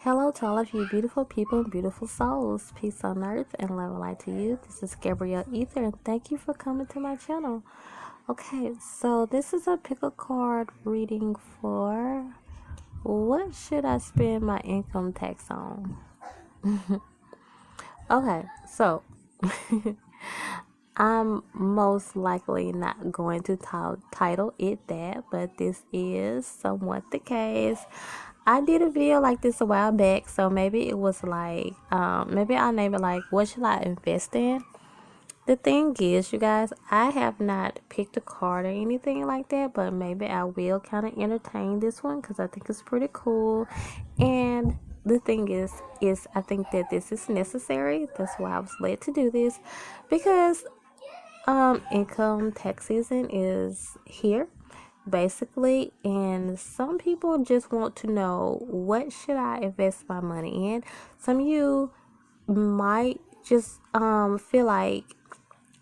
Hello to all of you beautiful people and beautiful souls. Peace on earth and love and light to you. This is GabrielleEther and thank you for coming to my channel. Okay, so this is a pick a card reading for what should I spend my income tax on? Okay, so I'm most likely not going to title it that, but this is somewhat the case. I did a video like this a while back, so maybe it was like, maybe I'll name it like, what should I invest in? The thing is, you guys, I have not picked a card or anything like that, but maybe I will kind of entertain this one because I think it's pretty cool. And the thing is I think that this is necessary. That's why I was led to do this, because income tax season is here basically, and some people just want to know, what should I invest my money in? Some of you might just feel like,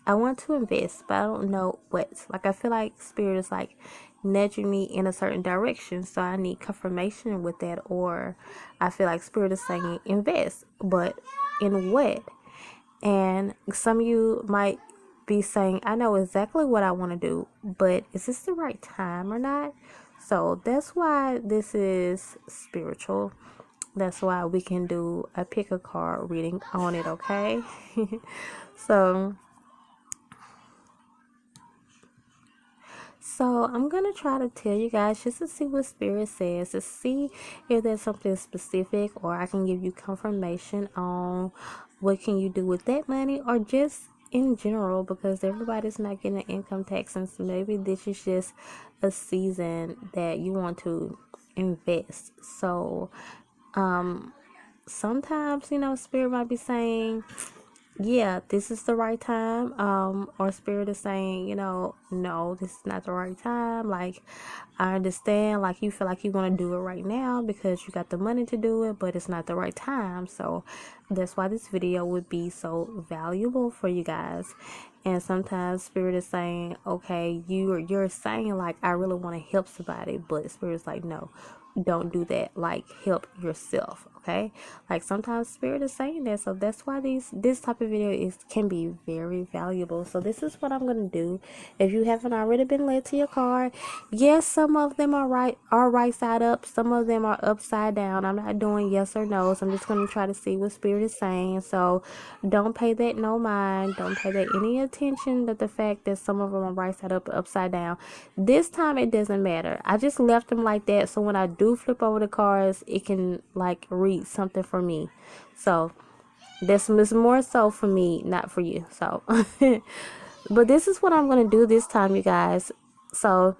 I want to invest but I don't know what. Like, I feel like spirit is like nudging me in a certain direction, so I need confirmation with that. Or I feel like spirit is saying invest, but in what? And some of you might be saying, I know exactly what I want to do, but is this the right time or not? So that's why this is spiritual. That's why we can do a pick a card reading on it, okay? So I'm going to try to tell you guys just to see what spirit says, to see if there's something specific, or I can give you confirmation on what can you do with that money, or just in general, because everybody's not getting an income tax, and so maybe this is just a season that you want to invest. So sometimes, spirit might be saying, yeah, this is the right time. Or spirit is saying, no, this is not the right time. Like, I understand, like, you feel like you want to do it right now because you got the money to do it, but it's not the right time. So that's why this video would be so valuable for you guys. And sometimes spirit is saying, okay, you're saying like, I really want to help somebody, but spirit is like, no, don't do that. Like, help yourself. Okay, like sometimes spirit is saying that. So that's why this type of video can be very valuable. So this is what I'm gonna do. If you haven't already been led to your card, yes, some of them are right side up, some of them are upside down. I'm not doing yes or no, so I'm just gonna try to see what spirit is saying. So don't pay that no mind, don't pay that any attention, that the fact that some of them are right side up, upside down. This time it doesn't matter. I just left them like that, so when I do flip over the cards, it can like read something for me. So this is more so for me, not for you. So but this is what I'm gonna do this time, you guys. So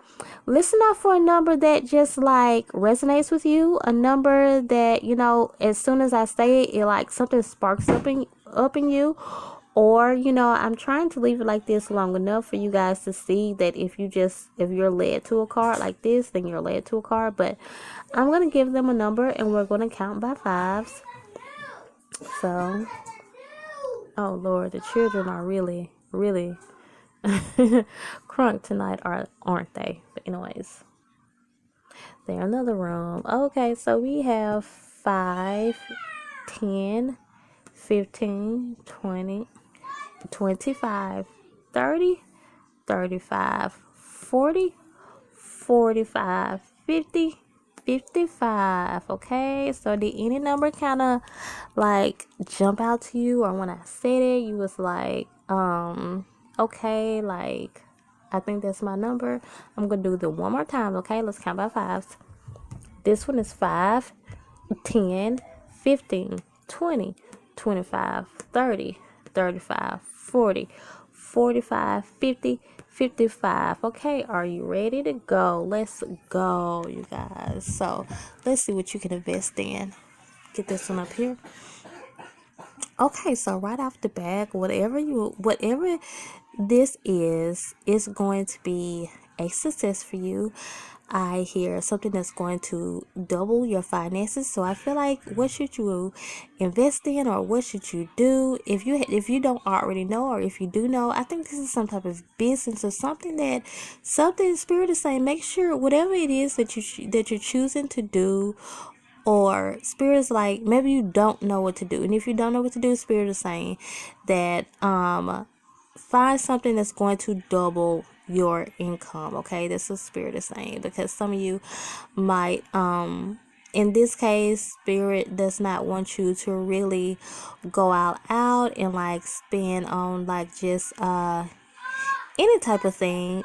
listen out for a number that just like resonates with you, a number that, as soon as I say it, it like something sparks up in you. Or, I'm trying to leave it like this long enough for you guys to see that if you're led to a card like this, then you're led to a card. But I'm going to give them a number and we're going to count by fives. So, oh Lord, the children are really, really crunk tonight, aren't they? But anyways, they're in another room. Okay, so we have 5, 10, 15, 20, 25, 30, 35, 40, 45, 50, 55. Okay, so did any number kind of like jump out to you, or when I said it you was like, okay, like, I think that's my number? I'm gonna do the one more time. Okay, let's count by fives. This one is 5, 10, 15, 20, 25, 30, 35, 40, 45, 50, 55. Okay, are you ready to go? Let's go, you guys. So let's see what you can invest in. Get this one up here. Okay, so right off the bat, whatever this is going to be a success for you. I hear something that's going to double your finances. So I feel like, what should you invest in, or what should you do? If you don't already know, or if you do know, I think this is some type of business or something spirit is saying, make sure whatever it is that you're choosing to do, Or spirit is like, maybe you don't know what to do, and if you don't know what to do, spirit is saying that find something that's going to double your income. Okay, that's what spirit is saying, because some of you might in this case, spirit does not want you to really go out and like spend on like just any type of thing.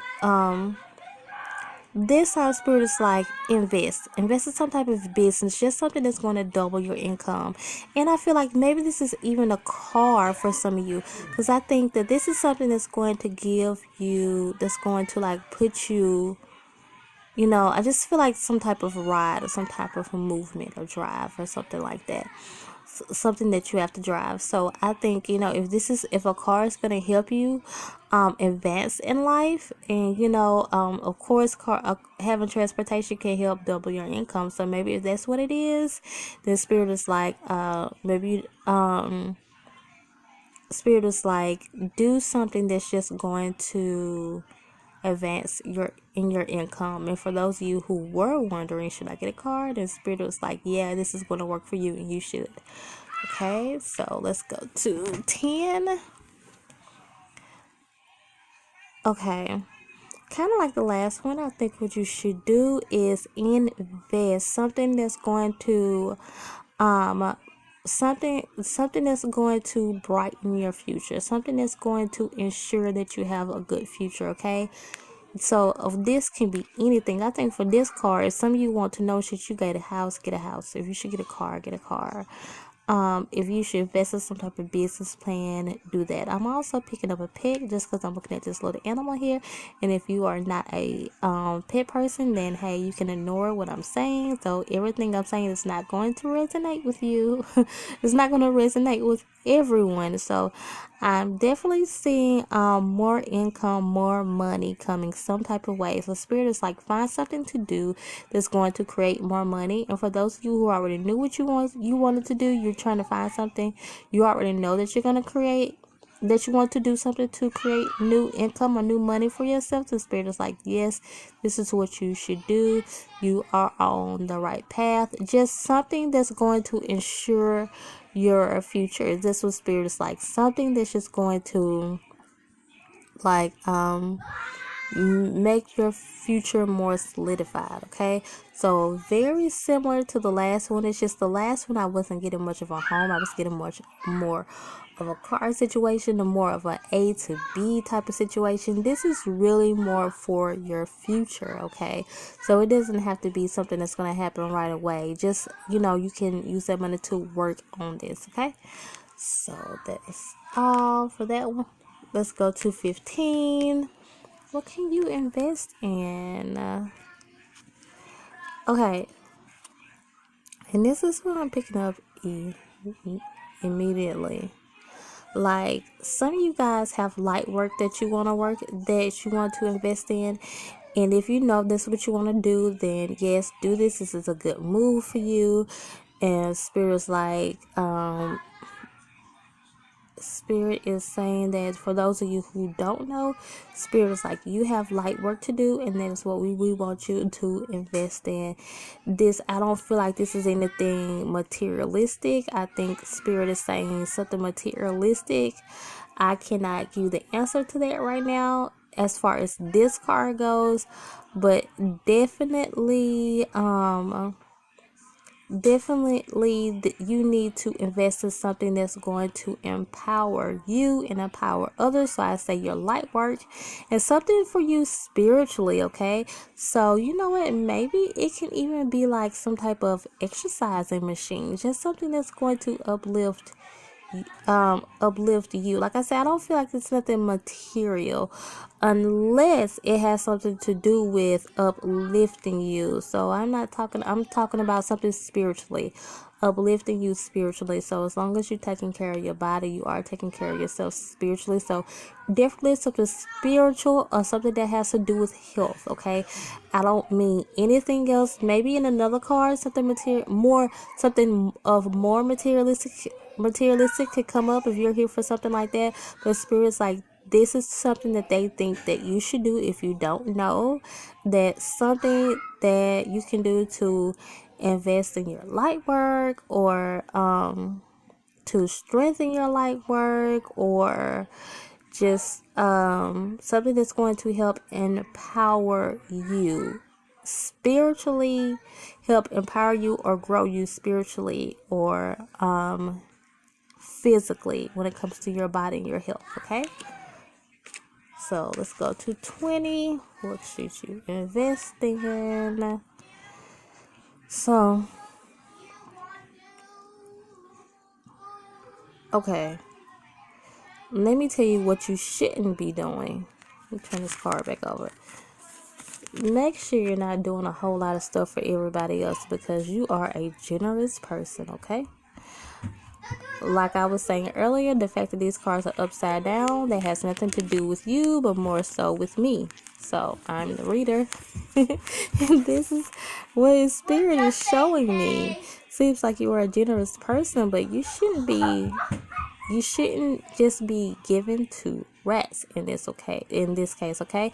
This time spirit is like, invest in some type of business, just something that's going to double your income. And I feel like maybe this is even a car for some of you, because I think that this is something that's going to give you, that's going to like put you, I just feel like some type of ride or some type of movement or drive or something like that. Something that you have to drive. So I think, if a car is going to help you advance in life, and of course having transportation can help double your income. So maybe if that's what it is, then spirit is like, do something that's just going to advance your income. And for those of you who were wondering, should I get a car, then spirit was like, yeah, this is going to work for you and you should. Okay, so let's go to 10. Okay, kind of like the last one, I think what you should do is invest something that's going to um something that's going to brighten your future, something that's going to ensure that you have a good future. Okay, so of this can be anything. I think for this card, some of you want to know, should you get a house, get a house. If you should get a car, get a car. If you should invest in some type of business plan, do that. I'm also picking up a pet, just because I'm looking at this little animal here. And if you are not a pet person, then hey, you can ignore what I'm saying. So everything I'm saying is not going to resonate with you. It's not going to resonate with everyone. So I'm definitely seeing more income, more money coming some type of way. So spirit is like, find something to do that's going to create more money. And for those of you who already knew what you wanted to do, you're trying to find something you already know that you're going to create, that you want to do something to create new income or new money for yourself. The spirit is like, yes, this is what you should do. You are on the right path. Just something that's going to ensure your future. This was spirit is like, something that's just going to like make your future more solidified. Okay, so very similar to the last one. It's just the last one I wasn't getting much of a home, I was getting much more of a car situation, or more of A to B type of situation. This is really more for your future. Okay, so it doesn't have to be something that's going to happen right away. Just you can use that money to work on this. Okay, so that's all for that one. Let's go to 15. What can you invest in? Okay, and this is what I'm picking up immediately. Like, some of you guys have light work that you want to invest in. And if you know this is what you want to do, then yes, do this. This is a good move for you. And Spirit's like, Spirit is saying that for those of you who don't know, Spirit is like, you have light work to do, and that is what we want you to invest in. This, I don't feel like this is anything materialistic. I think Spirit is saying something materialistic. I cannot give you the answer to that right now as far as this card goes, but definitely you need to invest in something that's going to empower you and empower others. So I say your light work, and something for you spiritually. Okay, so you know what, maybe it can even be like some type of exercising machine, just something that's going to uplift you. Like I said, I don't feel like it's nothing material unless it has something to do with uplifting you. So I'm talking about something spiritually, uplifting you spiritually. So as long as you're taking care of your body, you are taking care of yourself spiritually. So definitely something spiritual, or something that has to do with health. Okay, I don't mean anything else. Maybe in another card, something of more materialistic could come up if you're here for something like that. But Spirit's like, this is something that they think that you should do. If you don't know, that something that you can do to invest in your light work, or to strengthen your light work, or just something that's going to help empower you spiritually, help empower you or grow you spiritually, or physically, when it comes to your body and your health. Okay, so let's go to 20. What should you invest in? So okay, let me tell you what you shouldn't be doing. Let me turn this card back over. Make sure you're not doing a whole lot of stuff for everybody else, because you are a generous person, okay? Like I was saying earlier, the fact that these cards are upside down, that has nothing to do with you, but more so with me. So I'm the reader. And this is what Spirit is showing me. Seems like you are a generous person, but you shouldn't just be given to rats in this case. Okay,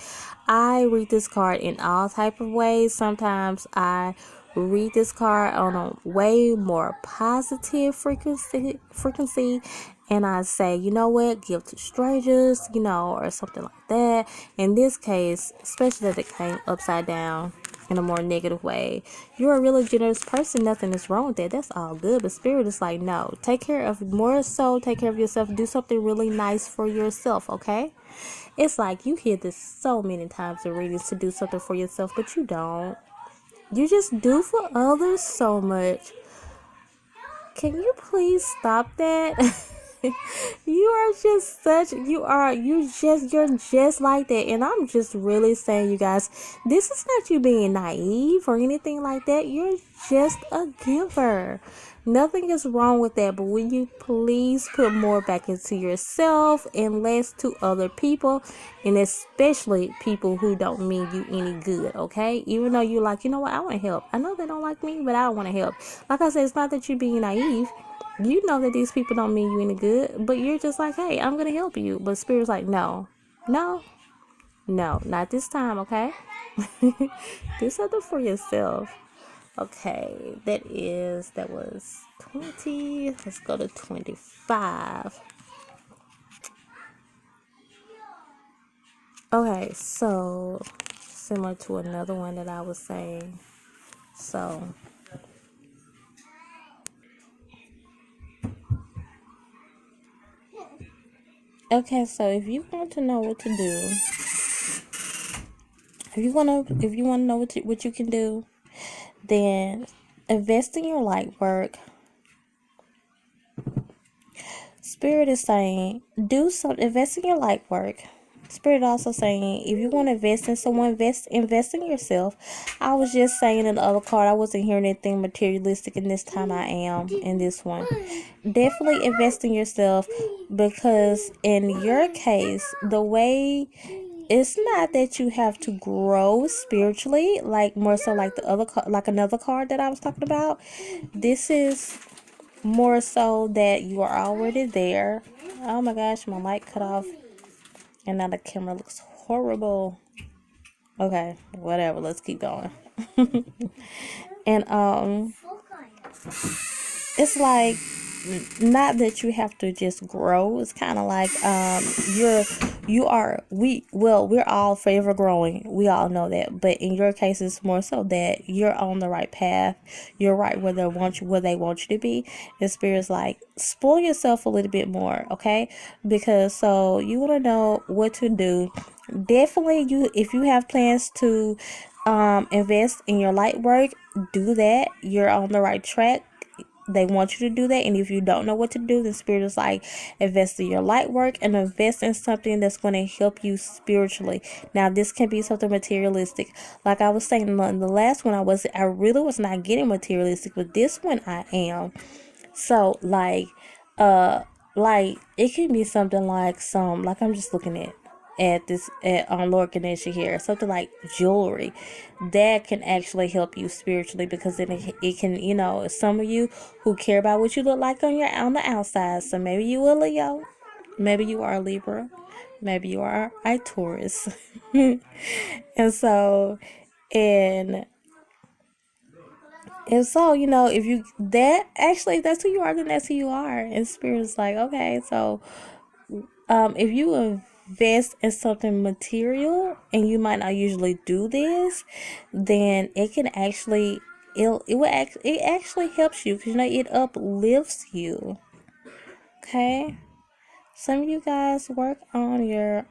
I read this card in all type of ways. Sometimes I read this card on a way more positive frequency, and I say, you know what, give to strangers, or something like that. In this case, especially that it came upside down in a more negative way, you're a really generous person. Nothing is wrong with that. That's all good. But Spirit is like, no, take care of yourself. Do something really nice for yourself. Okay, it's like you hear this so many times in readings, to do something for yourself, but you don't. You just do for others so much. Can you please stop that? You're just like that. And I'm just really saying, you guys, this is not you being naive or anything like that. You're just a giver. Nothing is wrong with that. But when you please put more back into yourself and less to other people, and especially people who don't mean you any good, okay? Even though you're like, you know what, I want to help. I know they don't like me, but I want to help. Like I said, it's not that you're being naive. You know that these people don't mean you any good, but you're just like, hey, I'm going to help you. But Spirit's like, no, not this time, okay? Do something for yourself. Okay, that was 20. Let's go to 25. Okay, so similar to another one that I was saying. So okay, so if you want to know what to do, if you want to know what you can do, then invest in your light work. Spirit is saying, invest in your light work. Spirit also saying, if you want to invest in someone, invest in yourself. I was just saying in the other card, I wasn't hearing anything materialistic, and this time I am in this one. Definitely invest in yourself, because in your case, the way, it's not that you have to grow spiritually, like more so like the other like another card that I was talking about. This is more so that you are already there. Oh my gosh, my light cut off, and now the camera looks horrible. Okay, whatever, let's keep going. And it's like, not that you have to just grow. It's kind of like we're all forever growing. We all know that, but in your case, it's more so that you're on the right path. You're right where they want you to be. And Spirit's like, spoil yourself a little bit more, okay? Because so you want to know what to do. Definitely, if you have plans to invest in your light work, do that. You're on the right track. They want you to do that. And if you don't know what to do, the Spirit is like, invest in your light work and invest in something that's going to help you spiritually. Now, this can be something materialistic. Like I was saying in the last one, I really was not getting materialistic, but this one I am. So like it can be something like I'm just looking at this on Lord Ganesha here, something like jewelry that can actually help you spiritually, because then it can, some of you who care about what you look like on the outside. So maybe you are Leo, maybe you are a Libra, maybe you are a Taurus. And so, and And so, if you that actually, if that's who you are, then that's who you are. And spirit is like, okay, so if you invest in something material, and you might not usually do this, then it can actually it actually helps you, because it uplifts you. Okay. Some of you guys work on your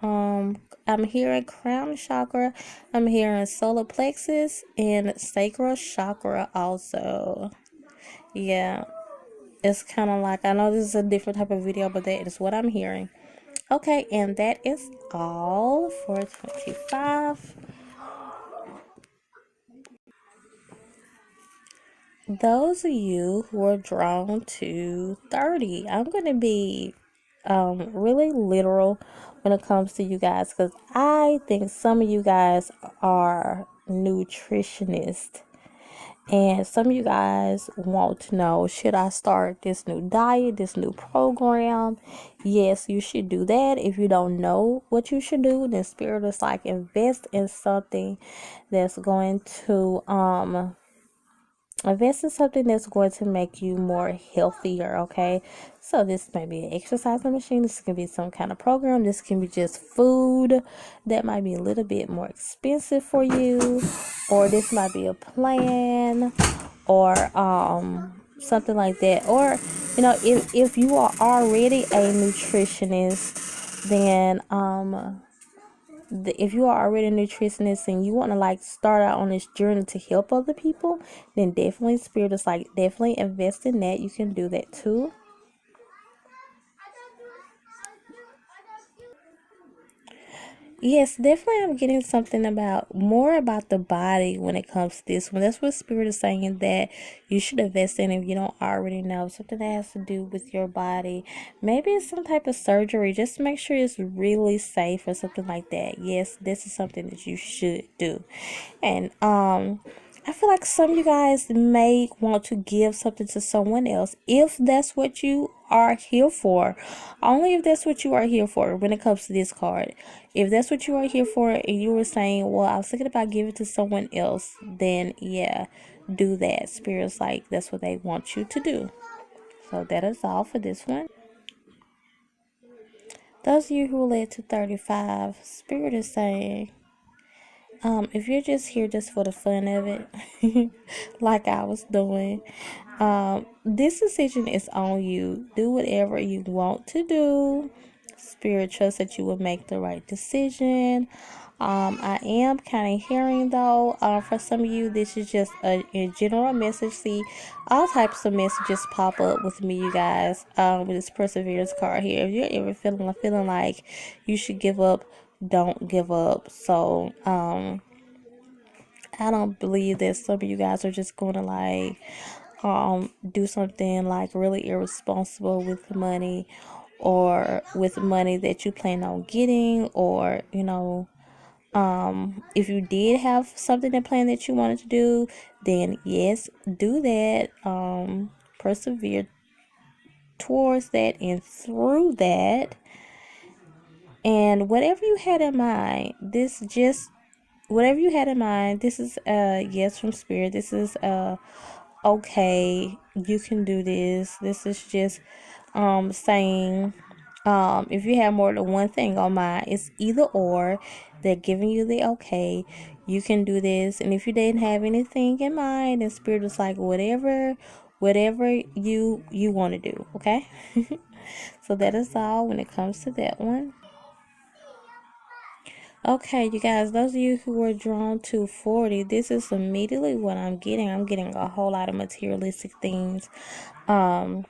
I'm hearing crown chakra, I'm hearing solar plexus and sacral chakra also. Yeah. It's kind of like, I know this is a different type of video, but that is what I'm hearing. Okay, and that is all for 25. Those of you who are drawn to 30, I'm going to be really literal when it comes to you guys, because I think some of you guys are nutritionists. And some of you guys want to know, should I start this new diet, this new program? Yes, you should do that. If you don't know what you should do, then spirit is like, invest in something that's going to invest in something that's going to make you more healthier. Okay, so this may be an exercising machine, this can be some kind of program, this can be just food that might be a little bit more expensive for you, or this might be a plan, or something like that. Or if you are already a nutritionist, then if you are already a nutritionist and you want to like start out on this journey to help other people, then definitely spirit is like, definitely invest in that. You can do that too. Yes, definitely. I'm getting something about more about the body when it comes to this one. That's what spirit is saying, that you should invest in, if you don't already know, something that has to do with your body. Maybe it's some type of surgery. Just make sure it's really safe or something like that. Yes, this is something that you should do. And I feel like some of you guys may want to give something to someone else, if that's what you are here for. Only if that's what you are here for when it comes to this card. If that's what you are here for, and you were saying, well, I was thinking about giving it to someone else, then yeah, do that. Spirit's like, that's what they want you to do. So that is all for this one. Those of you who led to 35, Spirit is saying, if you're just here just for the fun of it, like I was doing, this decision is on you. Do whatever you want to do. Spirit trusts that you will make the right decision. I am kind of hearing though, for some of you, this is just a general message. See, all types of messages pop up with me, you guys, with this perseverance card here. If you're ever feeling like you should give up, don't give up. So, I don't believe that some of you guys are just going to like do something like really irresponsible with money, or with money that you plan on getting, or if you did have something in plan that you wanted to do, then yes, do that. Persevere towards that and through that. And whatever you had in mind, whatever you had in mind, this is a yes from spirit. This is okay, you can do this. This is just saying, if you have more than one thing on mind, it's either or. They're giving you the okay, you can do this. And if you didn't have anything in mind, then spirit is like, whatever you want to do. Okay. So that is all when it comes to that one. Okay, you guys, those of you who were drawn to 40, this is immediately what I'm getting. I'm getting a whole lot of materialistic things. Um,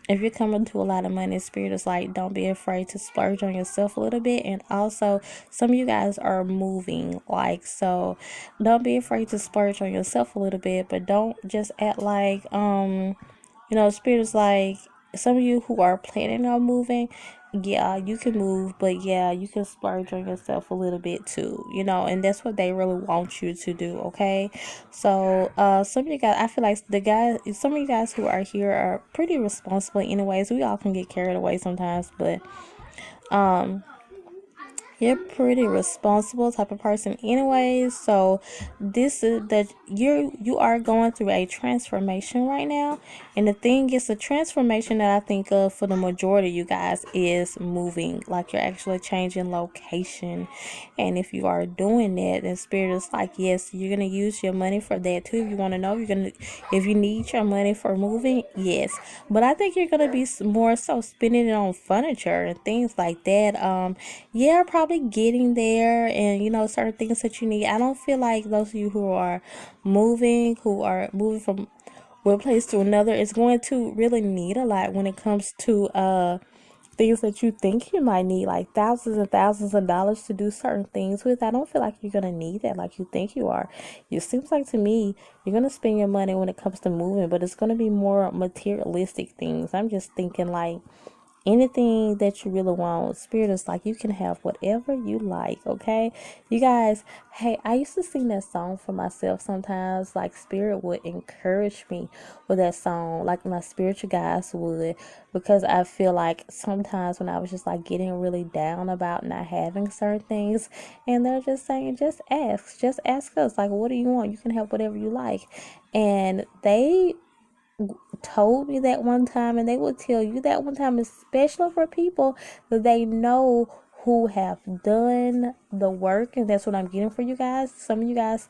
if you're coming to a lot of money, spirit is like, don't be afraid to splurge on yourself a little bit. And also, some of you guys are moving, like, so don't be afraid to splurge on yourself a little bit, but don't just act like, spirit is like, some of you who are planning on moving, yeah, you can move, but yeah, you can splurge on yourself a little bit too, and that's what they really want you to do. Okay, so some of you guys, I feel like some of you guys who are here are pretty responsible anyways. We all can get carried away sometimes, but You're pretty responsible type of person anyways. So this is that you are going through a transformation right now. And the thing is, the transformation that I think of for the majority of you guys is moving. Like you're actually changing location. And if you are doing that, then spirit is like, yes, you're gonna use your money for that too. If you want to know, if you need your money for moving, yes. But I think you're gonna be more so spending it on furniture and things like that. Yeah, probably getting there, and certain things that you need. I don't feel like those of you who are moving from one place to another is going to really need a lot when it comes to things that you think you might need, like thousands and thousands of dollars to do certain things with. I don't feel like you're gonna need that like you think you are. It seems like to me you're gonna spend your money when it comes to moving, but it's gonna be more materialistic things. I'm just thinking like anything that you really want. Spirit is like, you can have whatever you like. Okay, you guys. Hey, I used to sing that song for myself sometimes. Like spirit would encourage me with that song, like my spiritual guides would, because I feel like sometimes when I was just like getting really down about not having certain things, and they're just saying, just ask us, like, what do you want? You can have whatever you like. And they told me that one time, and they will tell you that one time, especially for people that they know who have done the work. And that's what I'm getting for you guys. Some of you guys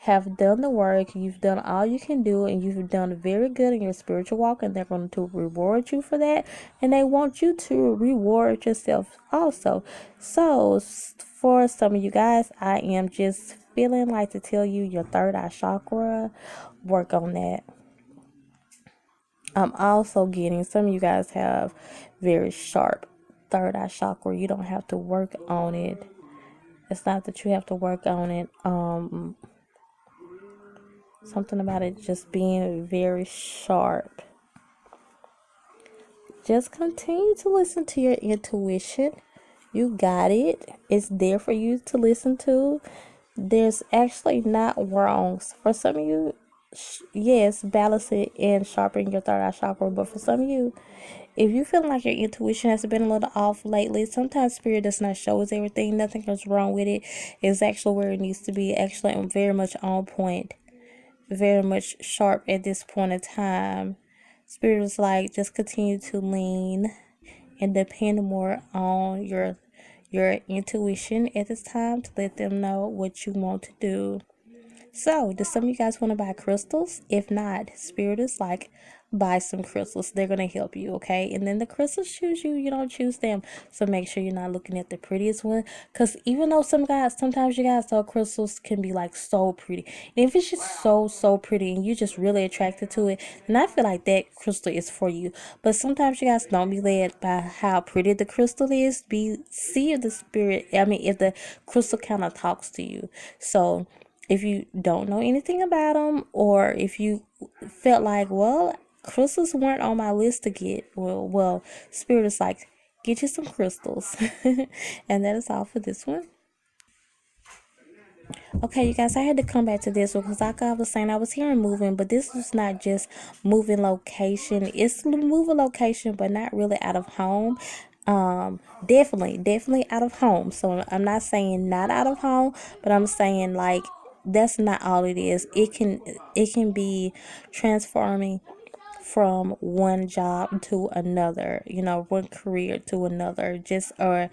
have done the work, you've done all you can do, and you've done very good in your spiritual walk, and they're going to reward you for that, and they want you to reward yourself also. So for some of you guys, I am just feeling like to tell you, your third eye chakra, work on that. I'm also getting some of you guys have very sharp third eye chakra. You don't have to work on it. It's not that you have to work on it. Something about it just being very sharp. Just continue to listen to your intuition. You got it. It's there for you to listen to. There's actually not wrongs. For some of you, yes, balance it and sharpen your third eye chakra. But for some of you, if you feel like your intuition has been a little off lately, sometimes spirit does not show us everything. Nothing is wrong with it. It's actually where it needs to be. Actually, I'm very much on point, very much sharp at this point in time. Spirit is like, just continue to lean and depend more on your intuition at this time to let them know what you want to do. So, do some of you guys want to buy crystals? If not, Spirit is like, buy some crystals. They're going to help you, okay? And then the crystals choose you. You don't choose them. So, make sure you're not looking at the prettiest one. Because even though sometimes you guys thought crystals can be like so pretty. And if it's just so pretty and you're just really attracted to it, then I feel like that crystal is for you. But sometimes you guys don't be led by how pretty the crystal is. See if the if the crystal kind of talks to you. So, if you don't know anything about them, or if you felt like, well, crystals weren't on my list to get, well, spirit is like, get you some crystals. And that is all for this one. Okay, you guys, I had to come back to this one because, like I was saying, I was hearing moving, but this was not just moving location. It's moving location, but not really out of home. Definitely out of home. So I'm not saying not out of home, but I'm saying like that's not all it is. It can be transforming from one job to another, one career to another, just or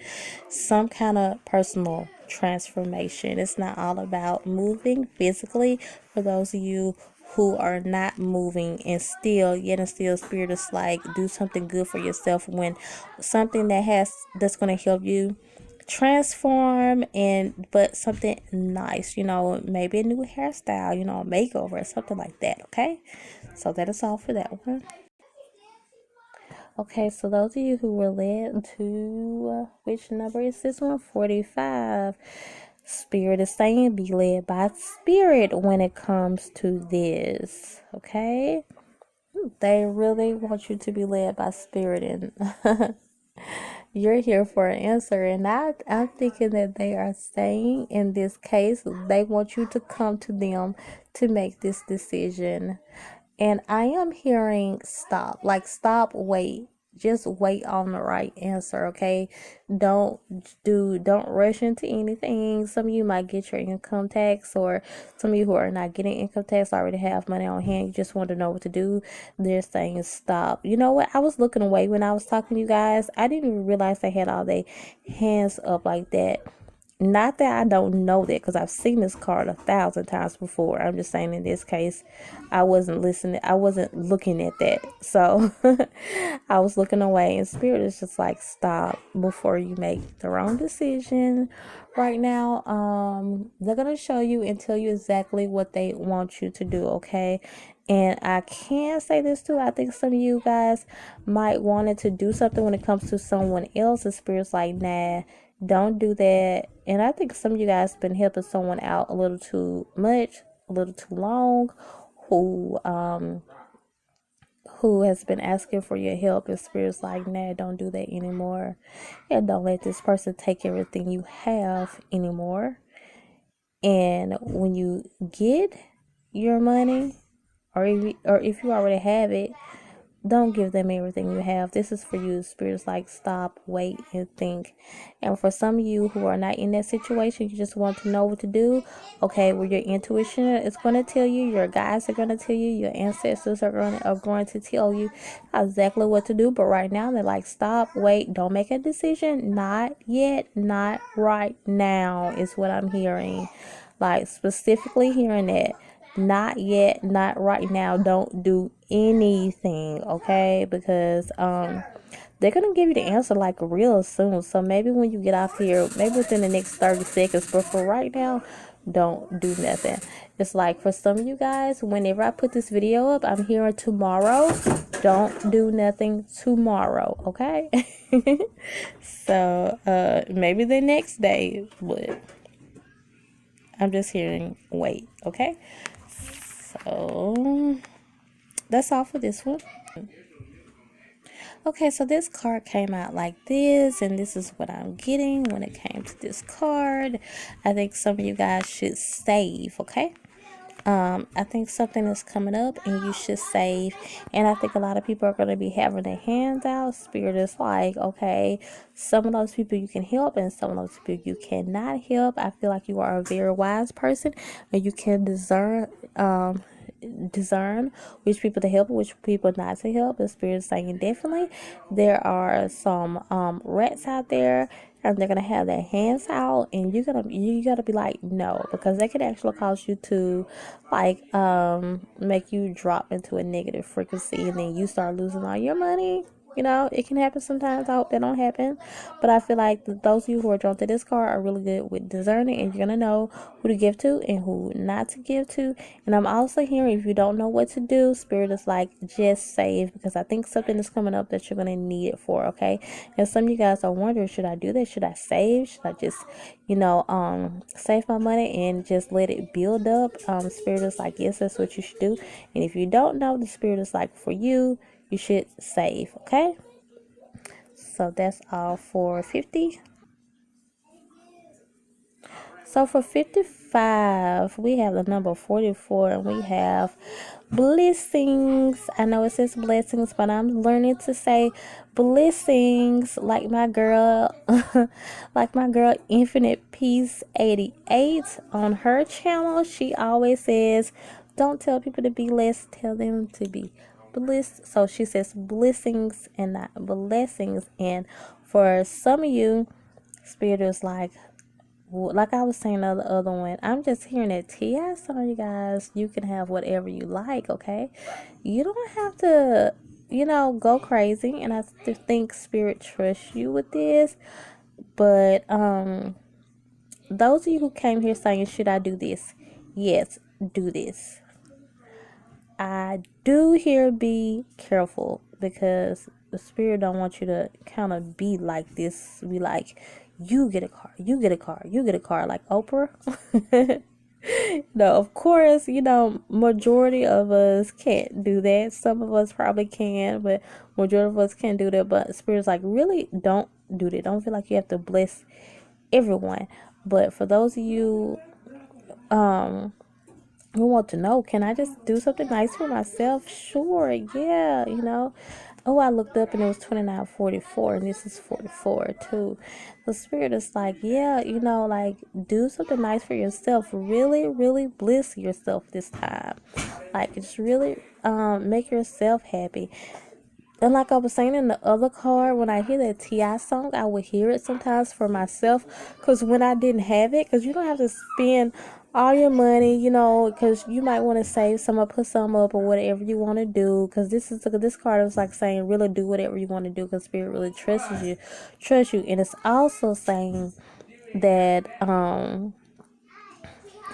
some kind of personal transformation. It's not all about moving physically. For those of you who are not moving and still spirit is like, do something good for yourself, when something that's going to help you transform, and but something nice, maybe a new hairstyle, a makeover, something like that. Okay, so that is all for that one. Okay, so those of you who were led to which number is this one? 45. Spirit is saying, be led by spirit when it comes to this. Okay, they really want you to be led by spirit, and you're here for an answer. And I'm thinking that they are saying, in this case, they want you to come to them to make this decision. And I am hearing stop, like stop, wait. just wait on the right answer, okay? Don't rush into anything. Some of you might get your income tax, or some of you who are not getting income tax already have money on hand. You just want to know what to do. They're saying stop. You know what? I was looking away when I was talking to you guys. I didn't even realize they had all their hands up like that. Not that I don't know that, because I've seen this card 1,000 times before. I'm just saying in this case, I wasn't listening. I wasn't looking at that. So I was looking away, and Spirit is just like, stop before you make the wrong decision. Right now, they're going to show you and tell you exactly what they want you to do, okay? And I can say this too. I think some of you guys might wanted to do something when it comes to someone else. And Spirit's like, nah, don't do that. And I think some of you guys been helping someone out a little too much, a little too long, who has been asking for your help, and Spirit's like, nah, don't do that anymore. And don't let this person take everything you have anymore. And when you get your money, or if you already have it, don't give them everything you have. This is for you. Spirit's like, stop, wait, and think. And for some of you who are not in that situation, you just want to know what to do. Okay, well, your intuition is going to tell you. Your guides are going to tell you. Your ancestors are going to tell you exactly what to do. But right now, they're like, stop, wait, don't make a decision. Not yet, not right now is what I'm hearing. Like, specifically hearing that. Not yet, not right now. Don't do anything, okay? Because they're gonna give you the answer like real soon. So maybe when you get off here, maybe within the next 30 seconds, but for right now, don't do nothing. It's like for some of you guys, whenever I put this video up, I'm hearing tomorrow. Don't do nothing tomorrow, okay? So maybe the next day, but I'm just hearing wait, okay? So that's all for this one. Okay, so this card came out like this, and this is what I'm getting when it came to this card. I think some of you guys should save, okay? I think something is coming up and you should save. And I think a lot of people are going to be having their hands out. Spirit is like, okay, some of those people you can help and some of those people you cannot help. I feel like you are a very wise person and you can discern which people to help, which people not to help. The Spirit is saying definitely there are some rats out there, and they're gonna have their hands out, and you gotta be like no, because they could actually cause you to like make you drop into a negative frequency, and then you start losing all your money. You know, it can happen sometimes. I hope that don't happen. But I feel like those of you who are drawn to this card are really good with discerning, and you're going to know who to give to and who not to give to. And I'm also hearing, if you don't know what to do, Spirit is like, just save, because I think something is coming up that you're going to need it for, okay? And some of you guys are wondering, should I do that? Should I save? Should I just, save my money and just let it build up? Spirit is like, yes, that's what you should do. And if you don't know, the Spirit is like, for you, you should save, okay? So that's all for 50. So for 55, we have the number 44, and we have blessings. I know it says blessings, but I'm learning to say blessings, like my girl, Infinite Peace 88 on her channel. She always says, don't tell people to be blessed, tell them to be blessed. So she says blessings and not blessings. And for some of you, Spirit is like I was saying the other one, I'm just hearing that T.I. some of you guys, you can have whatever you like, okay? You don't have to, go crazy. And I think Spirit trusts you with this. But those of you who came here saying, should I do this? Yes, do this. I do hear be careful, because the Spirit don't want you to kind of be like this. Be like, you get a car, you get a car, you get a car, like Oprah. No, of course, majority of us can't do that. Some of us probably can, but majority of us can't do that. But Spirit's like, really don't do that. Don't feel like you have to bless everyone. But for those of you We want to know, can I just do something nice for myself? Sure, yeah, Oh, I looked up and it was 29:44, and this is 44 too. The spirit is like, yeah, like do something nice for yourself. Really, really bliss yourself this time. Like just really make yourself happy. And like I was saying in the other card, when I hear that T.I. song, I would hear it sometimes for myself. Because when I didn't have it, because you don't have to spend all your money, because you might want to save some or put some up or whatever you want to do. Because this card was like saying, really do whatever you want to do because Spirit really trusts you. And that,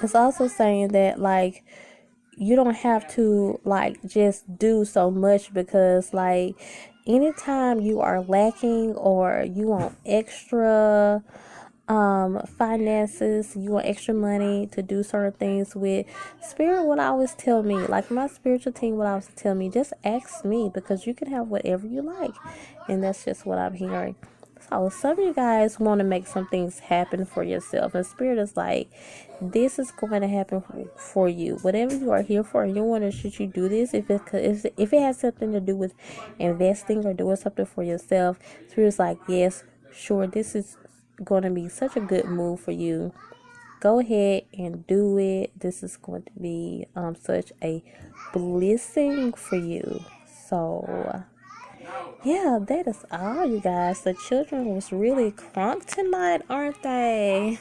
it's also saying that, like, you don't have to like just do so much, because like anytime you are lacking or you want extra finances, you want extra money to do certain things with, Spirit would always tell me, like my spiritual team would always tell me, just ask me, because you can have whatever you like. And that's just what I'm hearing. So some of you guys want to make some things happen for yourself, and Spirit is like, this is going to happen for you. Whatever you are here for, you want to, should you do this, if it has something to do with investing or doing something for yourself, Spirit's like, yes, sure, this is going to be such a good move for you. Go ahead and do it. This is going to be such a blessing for you. So yeah, that is all, you guys. The children was really crunk tonight, aren't they?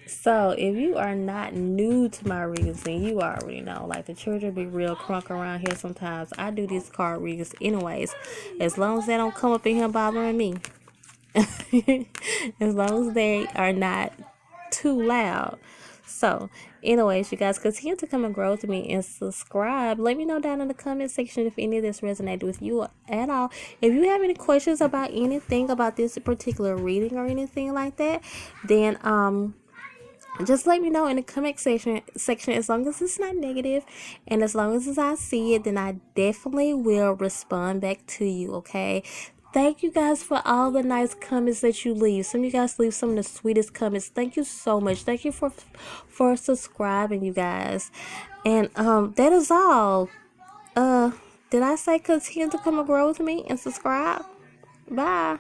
So if you are not new to my readings, then you already know, like, the children be real crunk around here sometimes. I do these card readings anyways, as long as they don't come up in here bothering me. As long as they are not too loud. So, anyways, you guys continue to come and grow with me and subscribe. Let me know down in the comment section if any of this resonated with you at all. If you have any questions about anything about this particular reading or anything like that, then just let me know in the comment section, as long as it's not negative and as long as I see it, then I definitely will respond back to you. Okay, thank you guys for all the nice comments that you leave. Some of you guys leave some of the sweetest comments. Thank you so much. Thank you for subscribing, you guys. And that is all. Did I say continue to come and grow with me and subscribe? Bye.